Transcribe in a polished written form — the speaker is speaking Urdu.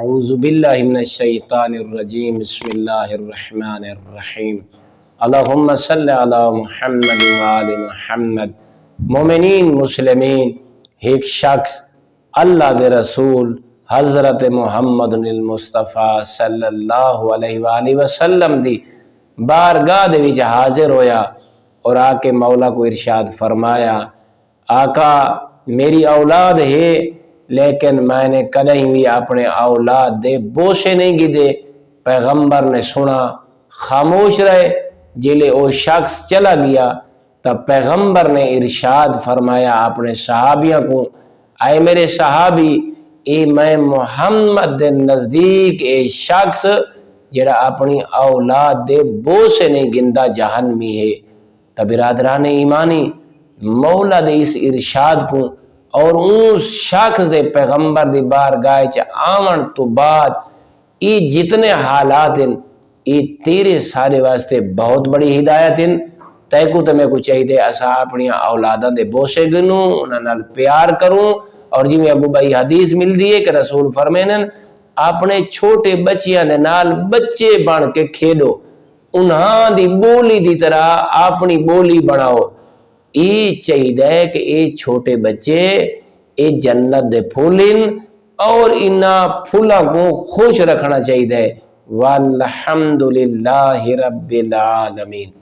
اعوذ باللہ من الشیطان الرجیم بسم اللہ الرحمن الرحیم اللہم صلی علی محمد وآل محمد۔ مومنین مسلمین، ایک شخص اللہ دے رسول حضرت محمد المصطفیٰ صلی اللہ علیہ وآلہ وسلم دی بارگاہ دے وچ حاضر ہویا اور آ کے مولا کو ارشاد فرمایا، آقا میری اولاد ہے لیکن میں نے کدیں بھی اپنے اولاد دے بوسے نہیں گدے۔ پیغمبر نے سنا، خاموش رہے۔ جلے وہ شخص چلا گیا تب پیغمبر نے ارشاد فرمایا اپنے صحابیوں کو، اے میرے صحابی، اے میں محمد دے نزدیک اے شخص جڑا اپنی اولاد دے بوسے نہیں گندا جہنمی ہے۔ تب برادران ایمانی مولا دے اس ارشاد کو اور اس شخص دے پیغمبر دی بارگاہ چ آمن تو بعد یہ جتنے حالات ہیں یہ تیرے سارے واسطے بہت بڑی ہدایت ہیں۔ تے کو تے میں کو چاہیے اسا اپنی اولاداں دے بوسے گنوں، انہاں نال پیار کروں، اور جی میں ابو بھائی حدیث مل دی ہے کہ رسول فرمینن اپنے چھوٹے بچیاں دے نال بچے بن کے کھیلو، انہاں دی بولی دی طرح اپنی بولی بناؤ۔ یہ چاہیے کہ یہ چھوٹے بچے اے جنت دے پھولن اور انہاں پھولاں کو خوش رکھنا چاہیے۔ والحمدللہ رب العالمین۔